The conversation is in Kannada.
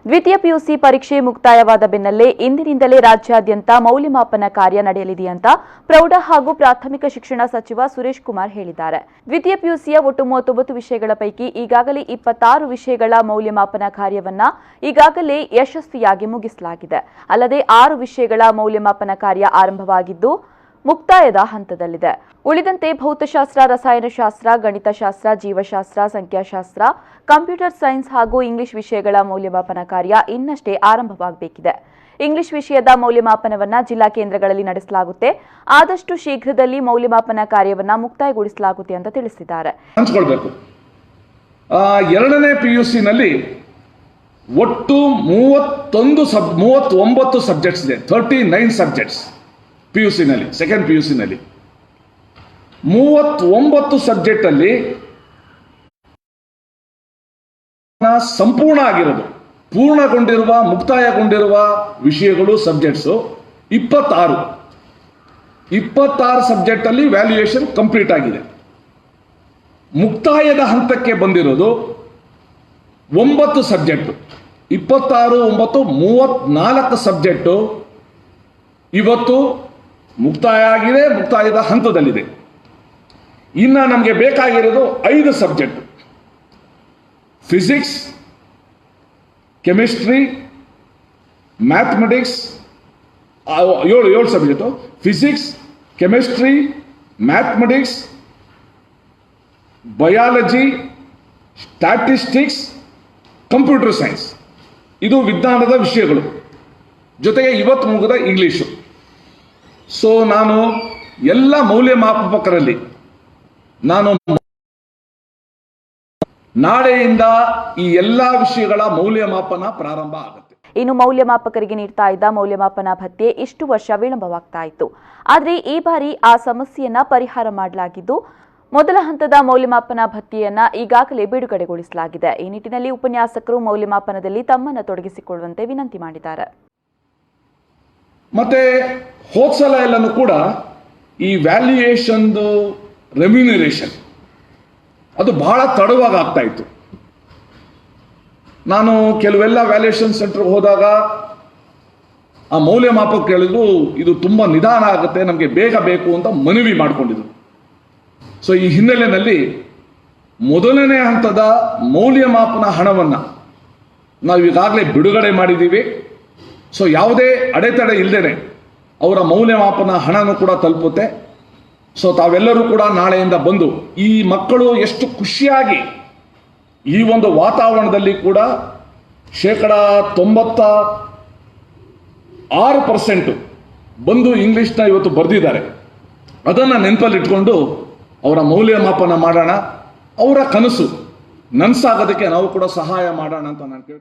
ದ್ವಿತೀಯ ಪಿಯುಸಿ ಪರೀಕ್ಷೆ ಮುಕ್ತಾಯವಾದ ಬೆನ್ನಲ್ಲೇ ಇಂದಿನಿಂದಲೇ ರಾಜ್ಯಾದ್ಯಂತ ಮೌಲ್ಯಮಾಪನ ಕಾರ್ಯ ನಡೆಯಲಿದೆ ಅಂತ ಪ್ರೌಢ ಹಾಗೂ ಪ್ರಾಥಮಿಕ ಶಿಕ್ಷಣ ಸಚಿವ ಸುರೇಶ್ ಕುಮಾರ್ ಹೇಳಿದ್ದಾರೆ. ದ್ವಿತೀಯ ಪಿಯುಸಿಯ ಒಟ್ಟು 39 ವಿಷಯಗಳ ಪೈಕಿ ಈಗಾಗಲೇ 26 ವಿಷಯಗಳ ಮೌಲ್ಯಮಾಪನ ಕಾರ್ಯವನ್ನ ಈಗಾಗಲೇ ಯಶಸ್ವಿಯಾಗಿ ಮುಗಿಸಲಾಗಿದೆ. ಅಲ್ಲದೆ 6 ವಿಷಯಗಳ ಮೌಲ್ಯಮಾಪನ ಕಾರ್ಯ ಆರಂಭವಾಗಿದ್ದು ಮುಕ್ತಾಯದ ಹಂತದಲ್ಲಿದೆ. ಉಳಿದಂತೆ ಭೌತಶಾಸ್ತ್ರ, ರಸಾಯನಶಾಸ್ತ್ರ, ಗಣಿತಶಾಸ್ತ್ರ, ಜೀವಶಾಸ್ತ್ರ, ಸಂಖ್ಯಾಶಾಸ್ತ್ರ, ಕಂಪ್ಯೂಟರ್ ಸೈನ್ಸ್ ಹಾಗೂ ಇಂಗ್ಲಿಷ್ ವಿಷಯಗಳ ಮೌಲ್ಯಮಾಪನ ಕಾರ್ಯ ಇನ್ನಷ್ಟೇ ಆರಂಭವಾಗಬೇಕಿದೆ. ಇಂಗ್ಲಿಷ್ ವಿಷಯದ ಮೌಲ್ಯಮಾಪನವನ್ನ ಜಿಲ್ಲಾ ಕೇಂದ್ರಗಳಲ್ಲಿ ನಡೆಸಲಾಗುತ್ತೆ. ಆದಷ್ಟು ಶೀಘ್ರದಲ್ಲಿ ಮೌಲ್ಯಮಾಪನ ಕಾರ್ಯವನ್ನ ಮುಕ್ತಾಯಗೊಳಿಸಲಾಗುತ್ತೆ ಅಂತ ತಿಳಿಸಿದ್ದಾರೆ. ಎರಡನೇ ಪಿಯುಸಿನಲ್ಲಿ ಒಟ್ಟು 39 ಸಬ್ಜೆಕ್ಟ್ಸ್ ಇದೆ. 39 ಸಬ್ಜೆಕ್ಟ್ಸ್ ಪಿಯುಸಿನಲ್ಲಿ, ಸೆಕೆಂಡ್ ಪಿಯುಸಿನಲ್ಲಿ 39 ಸಬ್ಜೆಕ್ಟ್ ಅಲ್ಲಿ ಸಂಪೂರ್ಣ ಆಗಿರೋದು, ಪೂರ್ಣಗೊಂಡಿರುವ, ಮುಕ್ತಾಯಗೊಂಡಿರುವ ವಿಷಯಗಳು ಸಬ್ಜೆಕ್ಟ್ಸ್ 26 ಸಬ್ಜೆಕ್ಟ್ ಅಲ್ಲಿ ವ್ಯಾಲ್ಯೂಯೇಷನ್ ಕಂಪ್ಲೀಟ್ ಆಗಿದೆ. ಮುಕ್ತಾಯದ ಹಂತಕ್ಕೆ ಬಂದಿರೋದು 9 ಸಬ್ಜೆಕ್ಟ್, 26, 9, 34 ಸಬ್ಜೆಕ್ಟು ಇವತ್ತು ಮುಕ್ತಾಯ ಆಗಿದೆ, ಮುಕ್ತಾಯದ ಹಂತದಲ್ಲಿದೆ. ಇನ್ನ ನಮಗೆ ಬೇಕಾಗಿರೋದು 5 subject: physics, chemistry, mathematics. 7 subject: physics, chemistry, mathematics, biology, statistics, computer science. ಇದು ವಿಜ್ಞಾನದ ವಿಷಯಗಳು. ಜೊತೆಗೆ ಇವತ್ತು ಮುಗಿದ ಇಂಗ್ಲಿಷು. ಸೊ ನಾನು ಎಲ್ಲ ಮೌಲ್ಯಮಾಪಕರಲ್ಲಿ ನಾಳೆಯಿಂದ ಈ ಎಲ್ಲಾ ವಿಷಯಗಳ ಮೌಲ್ಯಮಾಪನ ಪ್ರಾರಂಭ ಆಗುತ್ತೆ. ಇನ್ನು ಮೌಲ್ಯಮಾಪಕರಿಗೆ ನೀಡ್ತಾ ಇದ್ದ ಮೌಲ್ಯಮಾಪನ ಭತ್ಯೆ ಇಷ್ಟು ವರ್ಷ ವಿಳಂಬವಾಗ್ತಾ ಇತ್ತು. ಆದರೆ ಈ ಬಾರಿ ಆ ಸಮಸ್ಯೆಯನ್ನ ಪರಿಹಾರ ಮಾಡಲಾಗಿದ್ದು ಮೊದಲ ಹಂತದ ಮೌಲ್ಯಮಾಪನ ಭತ್ಯೆಯನ್ನ ಈಗಾಗಲೇ ಬಿಡುಗಡೆಗೊಳಿಸಲಾಗಿದೆ. ಈ ನಿಟ್ಟಿನಲ್ಲಿ ಉಪನ್ಯಾಸಕರು ಮೌಲ್ಯಮಾಪನದಲ್ಲಿ ತಮ್ಮನ್ನು ತೊಡಗಿಸಿಕೊಳ್ಳುವಂತೆ ವಿನಂತಿ ಮಾಡಿದ್ದಾರೆ. ಮತ್ತೆ ಹೋದ್ಸಲ ಎಲ್ಲನೂ ಕೂಡ ಈ ವ್ಯಾಲ್ಯೂಯೇಷನ್ ರೆಮ್ಯುನರೇಷನ್ ಅದು ಬಹಳ ತಡವಾಗಿ ಆಗ್ತಾ ಇತ್ತು. ನಾನು ಕೆಲವೆಲ್ಲ ವ್ಯಾಲ್ಯೂಯೇಷನ್ ಸೆಂಟರ್ಗೆ ಹೋದಾಗ ಆ ಮೌಲ್ಯಮಾಪಕ ಹೇಳಿದ್ರು ಇದು ತುಂಬಾ ನಿಧಾನ ಆಗುತ್ತೆ, ನಮಗೆ ಬೇಗ ಬೇಕು ಅಂತ ಮನವಿ ಮಾಡಿಕೊಂಡಿದ್ರು. ಸೊ ಈ ಹಿನ್ನೆಲೆಯಲ್ಲಿ ಮೊದಲನೇ ಹಂತದ ಮೌಲ್ಯಮಾಪನ ಹಣವನ್ನ ನಾವು ಈಗಾಗಲೇ ಬಿಡುಗಡೆ ಮಾಡಿದ್ದೀವಿ. ಸೊ ಯಾವುದೇ ಅಡೆತಡೆ ಇಲ್ಲದೇನೆ ಅವರ ಮೌಲ್ಯಮಾಪನ ಹಣನೂ ಕೂಡ ತಲುಪುತ್ತೆ. ಸೊ ತಾವೆಲ್ಲರೂ ಕೂಡ ನಾಳೆಯಿಂದ ಬಂದು ಈ ಮಕ್ಕಳು ಎಷ್ಟು ಖುಷಿಯಾಗಿ ಈ ಒಂದು ವಾತಾವರಣದಲ್ಲಿ ಕೂಡ 96% ಬಂದು ಇಂಗ್ಲಿಷ್ನ ಇವತ್ತು ಬರೆದಿದ್ದಾರೆ. ಅದನ್ನು ನೆನಪಲ್ಲಿಟ್ಕೊಂಡು ಅವರ ಮೌಲ್ಯಮಾಪನ ಮಾಡೋಣ. ಅವರ ಕನಸು ನನಸಾಗೋದಕ್ಕೆ ನಾವು ಕೂಡ ಸಹಾಯ ಮಾಡೋಣ ಅಂತ ನಾನು ಕೇಳ್ತೀನಿ.